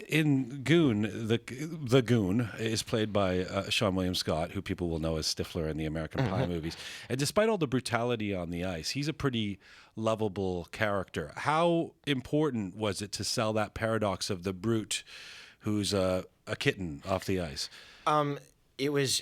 In Goon, the Goon is played by Sean William Scott, who people will know as Stifler in the American Pie movies. And despite all the brutality on the ice, he's a pretty lovable character. How important was it to sell that paradox of the brute who's a kitten off the ice? It was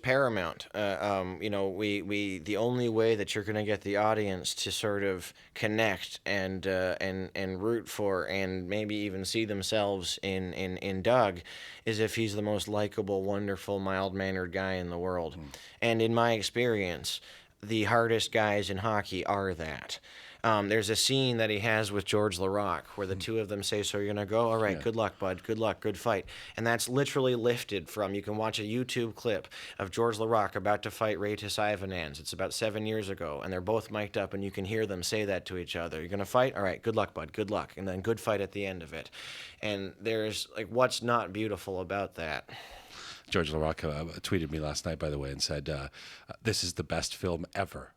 paramount. The only way that you're going to get the audience to sort of connect and root for and maybe even see themselves in Doug is if he's the most likable, wonderful, mild-mannered guy in the world. And in my experience, the hardest guys in hockey are that. There's a scene that he has with George Laraque where the two of them say, "So you're going to go? All right, good luck, bud. Good luck, good fight." And that's literally lifted from, you can watch a YouTube clip of George Laraque about to fight Raitis Ivanans. It's about 7 years ago, and they're both mic'd up, and you can hear them say that to each other. "You're going to fight? All right, good luck, bud. Good luck." And then good fight at the end of it. And there's, like, what's not beautiful about that? George Laraque tweeted me last night, by the way, and said, "This is the best film ever."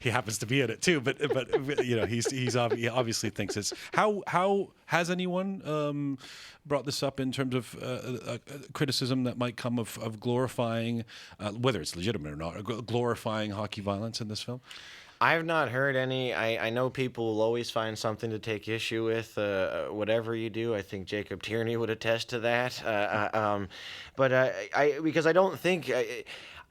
He happens to be in it too, but he obviously thinks it's. How has anyone brought this up in terms of criticism that might come of glorifying, whether it's legitimate or not, glorifying hockey violence in this film? I've not heard any. I know people will always find something to take issue with, whatever you do. I think Jacob Tierney would attest to that. Because I don't think,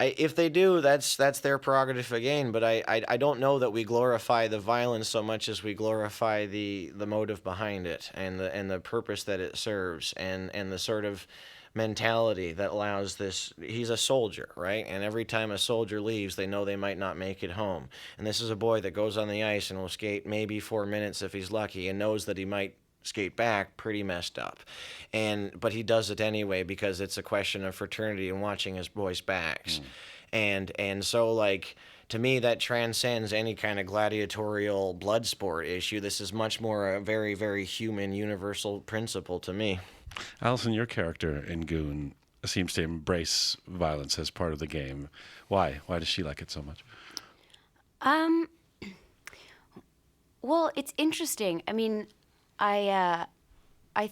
if they do, that's their prerogative again. But I don't know that we glorify the violence so much as we glorify the motive behind it and the purpose that it serves and the sort of mentality that allows this. He's a soldier, right? And every time a soldier leaves, they know they might not make it home. And this is a boy that goes on the ice and will skate maybe 4 minutes if he's lucky and knows that he might skate back pretty messed up. But he does it anyway because it's a question of fraternity and watching his boys' backs. And so, like, to me, that transcends any kind of gladiatorial blood sport issue. This is much more a very, very human, universal principle to me. Alison, your character in Goon seems to embrace violence as part of the game. Why? Why does she like it so much? Well, it's interesting. I mean, I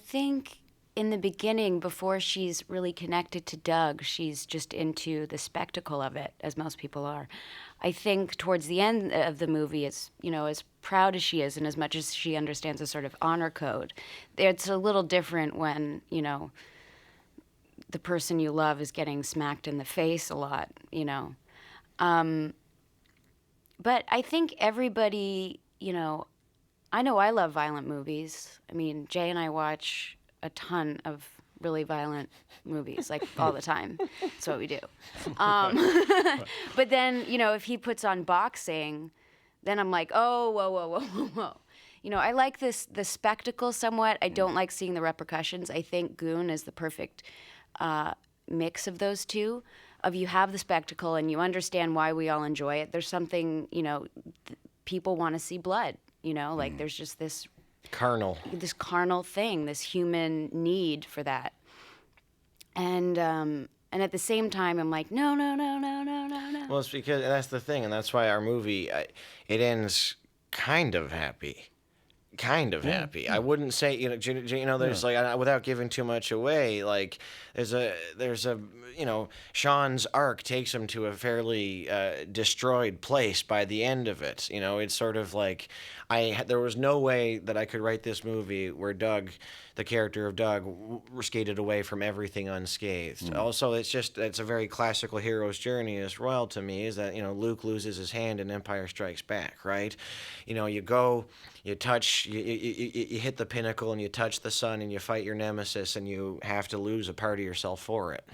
think in the beginning, before she's really connected to Doug, she's just into the spectacle of it, as most people are. I think towards the end of the movie, it's, as proud as she is and as much as she understands a sort of honor code, it's a little different when, the person you love is getting smacked in the face a lot, But I think everybody, I know I love violent movies. I mean, Jay and I watch a ton of really violent movies, like all the time. That's what we do. But then, if he puts on boxing, then I'm like, oh, whoa. I like the spectacle somewhat. I don't like seeing the repercussions. I think Goon is the perfect mix of those two. Of you have the spectacle and you understand why we all enjoy it. There's something, people want to see blood, like there's just this carnal thing, this human need for that. And at the same time, I'm like, no. Well, it's because that's the thing, and that's why our movie, it ends kind of happy. Happy. I wouldn't say, there's like, without giving too much away, like there's a Sean's arc takes him to a fairly destroyed place by the end of it. It's sort of like there was no way that I could write this movie where Doug, the character of Doug, skated away from everything unscathed. Also, it's a very classical hero's journey as well to me, is that, Luke loses his hand in Empire Strikes Back, right? You go, you touch, you hit the pinnacle and you touch the sun and you fight your nemesis and you have to lose a part of yourself for it.